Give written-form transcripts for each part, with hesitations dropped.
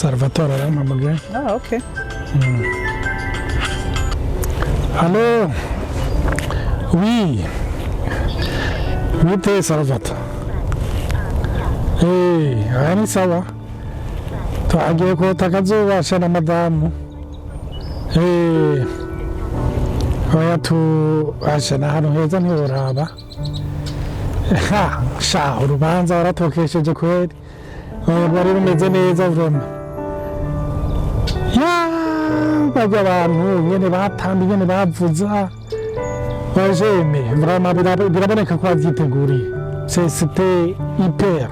Salvatore arampamagaye. Ah, okay. Allô? Oui. Bite Salvatore. Aya ni sawa. Twagiye kota akazubasha na madamu. Oya asha na hano heza ntiworaba. Sha urubanza waratokesheje kweli. Bari rumeze neza vrema. Bajya abantu nyene batamba nyene bavuza. Bajeme vrema biraboneka ko bavyiteguriye. C'était hyper.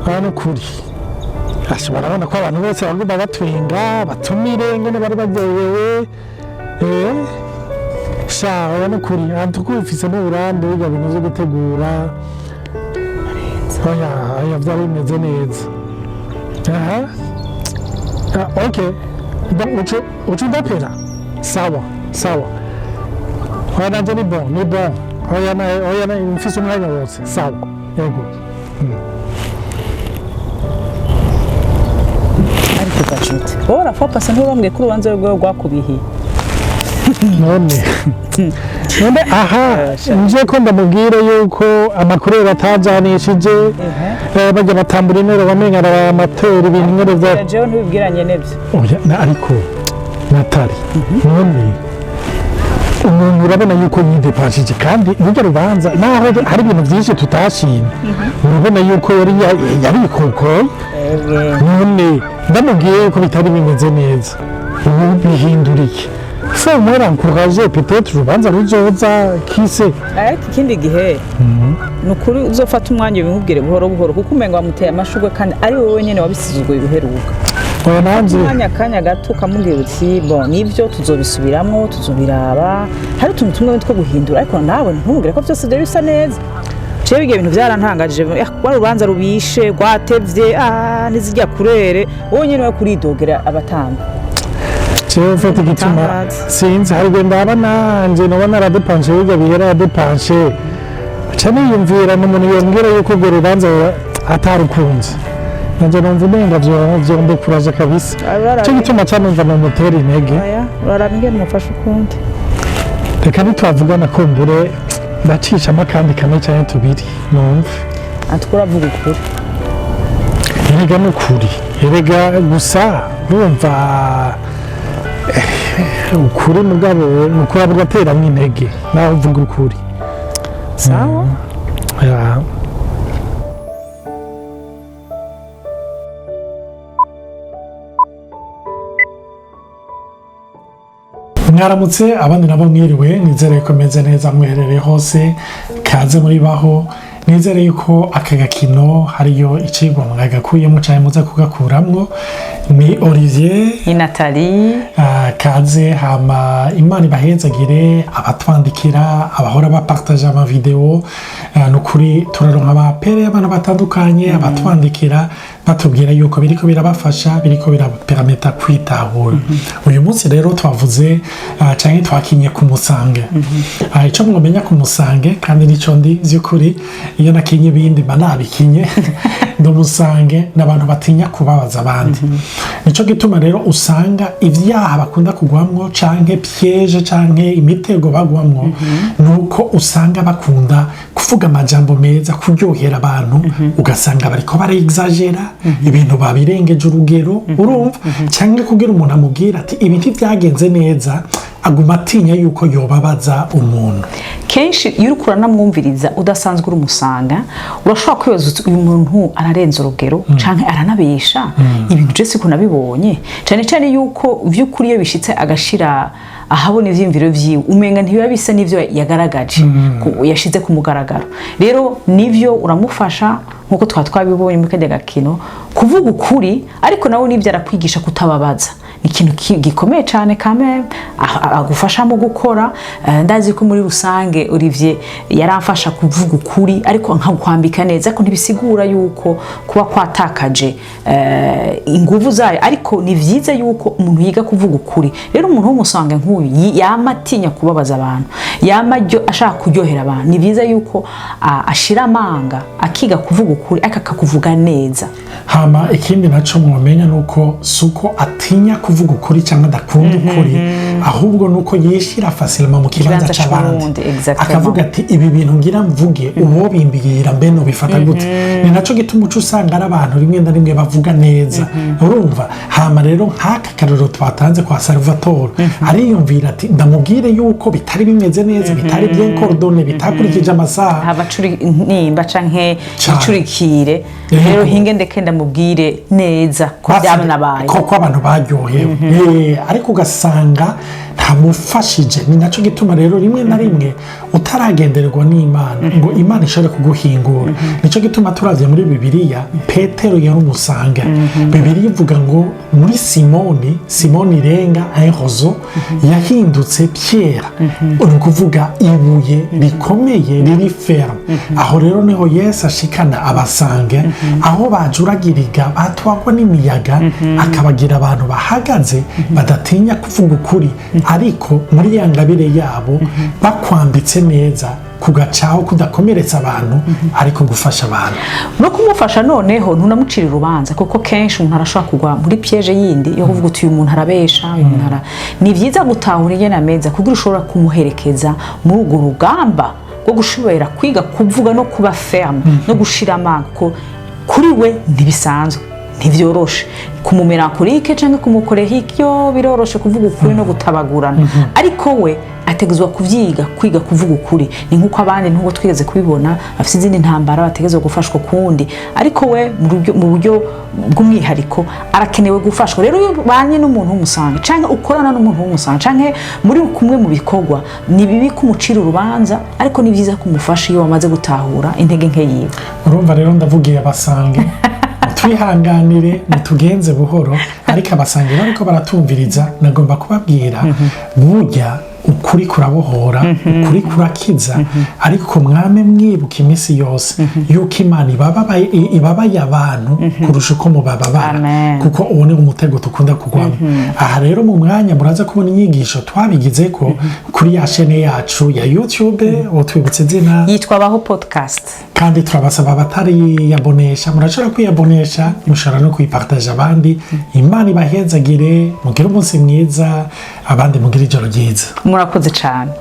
Hano kuri. Barabona ko abantu bose bagomba batwenga batumire ngene bari baryohewe. Sha hano kuri antukufise n'uburambe bwa bintu byo gutegura. Oya vyari bimeze neza. Okay. Ucu ndapera. Sawa. Oya nanje ni bon. Oya mfise umwanya wose. Sawa. Yego. Ariko gacuti. Ora papa ntubambwe kuri ubanze rwakubihiye. None nje ko ndamubwire yuko amakuru batajyanishije bajya batambura intero bamenye amatera ibintu nk'ibyo bya jewe ntubibwiranye nebyo ariko natari none umuntu urabona yuko yidepashije kandi burya rubanza naho hari ibintu byinshi tutashimye urabona yuko yari ikokoye none ndamubwiye ko bitari bimeze neza ubu bihinduriye so moi encourager peut-être urubanza ruzoza kise ikindi gihe nukuri uzofata umwanya ubimubwire buhoro buhoro kuko umenga wamuteye amashugwe kandi ari wowe nyene wabisizwe ibiheruka nanze kanya gato kamubwira uti bon nivyo tuzobisubiramwo tuzobiraba hari utuntu tumwe two guhindura ariko nawe ntumubwire ko byose byo bisa neza cyo bigiye ibintu byarantangaje kwa rubanza rubishe rwatevye nizijya kurere wowe nyene wakuridogera abatanga ufite igituma sinzi hari genda nanje nabona aradepanse biga bihera aradepanse cyane yumvira n'umuntu yongera yuko urwo rubanza atarukunze nanje numva umenga vyombe kuraje kabisa cyo gituma cyanumva mu moteri intege urarambye mufasha ukundi reka nitwavugana kumbure ndacishamo kandi kamwe cyane tubiri numva atukura vuga ukuri erega n'ukuri erega gusa numva ukuri mugabo ukora bugatera mw'intege nawe uvuga ukuri sawa mwaramutse abandi nabo mwiriwe nizere ko meze neza mwiherereye hose kaze muri baho nizere yuko aka gakino hariyo icigwa mwagakuyemo cyane muza kugakuramwo ni Olivier ni Nathalie kaze hama imana ibahezagire abatwandikira abahora bapartage ama video nukuri turaronka abapere abantu batandukanye abatwandikira batubwira yuko biriko birabafasha biriko birapermeta kwitahura uyu munsi rero twavuze cyane twakinye ku Musange ico mwomenya ku Musange kandi nico ndi z'ukuri iyo nakinye ibindi banabikinye ndo Musange n'abantu batinya kubabaza abandi nico gituma rero usanga ivyaha bakunda kugwamwo canke piège canke imitego bagwamwo nuko usanga bakunda kuvuga amajambo meza kuryohera abantu ugasanga bariko barexagera ibintu babirengeje urugero urumva canke kugira umuntu amubwira ati ibintu byagenze neza aguma atinya yuko yobabaza umuntu kenshi iyo uriko uranamwumviriza udasanzwe urumusanga urashobora kwibaza uyu muntu ararenza urugero canke aranabesha ibintu je siko nabibonye cyane yuko vy'ukuri iyo bishitse agashira ahabona ivyimviro vyiwe umenga ntibiba bisa n'ivyo yagaragaje yashize ku mugaragaro rero nivyo uramufasha nkuko twabibonye mu kajya gakino kuvuga ukuri ariko nawe nivyo arakwigisha kutababaza ni ikintu gikomeye cyane kame agufasha mu gukora. Ndazi ko muri rusange Olivier yaramfasha kuvuga ukuri ariko nkakwambika neza ko ntibisigura yuko kuba kwatakaje inguvu zayo, ariko ni vyiza yuko umuntu yiga kuvuga ukuri. Rero umuntu w'umusange nk'uyu yamatinya kubabaza abantu, yamajyo ashaka kuryohera abantu, ni vyiza yuko ashira amanga akiga kuvuga ukuri akakuvuga neza. Hama ikindi naco mwomenya nuko suko atinya kuvuga ukuri cyangwa adakunda ukuri, ahubwo nuko yishira facilement mu kibanza cy'abandi, akavuga ati ibi bintu ngira mvuge uwo bimbwira mbe no bifata gute. Ni naco gituma ucu usanga ari abantu rimwe na rimwe bavuga neza, urumva. Hama rero nk'aka karero twatanze kwa Salvatore, ariyumvira ati ndamubwire yuko bitari bimeze neza, bitari bien coordonné, bitakurikije amasaha, abacuri nimba canke icurikire. Rero hinge ndeke ndamubwire neza ko byanabaye, ko abantu baryohewe, ariko ugasanga ntamufashije. Ni naco gituma rero rimwe na rimwe utaragendererwa n'Imana ngo Imana ishobore kuguhingura. Nico gituma turavye muri Bibiliya Petero yari umusanga. Bibiliya ivuga ngo muri Simoni irenga Rozo yahindutse Pierre, uri kuvuga ibuye rikomeye riri ferme. Aho rero niho Yesu ashikana abasange, aho bajuragiriga batwagwa n'imiyaga, akabagira abantu bahagaze badatinya kuvuga ukuri, ariko muri ya ngabire yabo bakwambitse neza kugacaho kudakomeretsa abantu, ariko gufasha abantu no kumufasha. Noneho ntunamucira urubanza, kuko kenshi umuntu arashobora kugwa muri piège yindi yo kuvuga uti uyu muntu arabesha, uyu muntu ni vyiza gutahura ingene ameza kugira ushobora kumuherekeza muri urwo rugamba rwo gushobora kwiga kuvuga no kuba ferme no gushira amanga ko kuri we ntibisanzwe, ntivyoroshe kumumerankolike canke kumukoreha ikyo biroroshe kuvuga ukuri no gutabagurana, ariko we ategezwa kuvyiga kwiga kuvuga ukuri. Ni nkuko abandi ntugo twigeze kubibona afite izindi ntambara bategezwa gufashwa kundi, ariko we mu buryo bw'umwihariko arakenewe gufashwa. Rero iyo banye n'umuntu w'umusange canke ukorana n'umuntu w'umusange canke muri kumwe mu bikorwa, ni bibi kumucira urubanza, ariko ni vyiza kumufasha iyo wamaze gutahura intege nke yiwe. Urumva rero ndavugiye abasange twihanganire mutugenze buhoro, ariko abasange bariko baratumviriza nagomba kubabwira burya ukuri kurabohora, ukuri kurakiza, ariko mwame mwibuka iminsi yose yuko Imana ibabaye abantu kurusha uko mubababara, kuko uwo ni umutego tukunda kugwamo. Aha rero mu mwanya muraza kubona inyigisho twabigize ko kuri ya chaîne yacu ya YouTube, twibutse izina yitwa Baho Podcast, kandi turabasaba batariyabonesha murashobora kwiyabonesha, mushobora no kuyipartager abandi. Imana ibahezagire, mugire umunsi mwiza, abandi mugire ijoro ryiza. Murakoze cyane.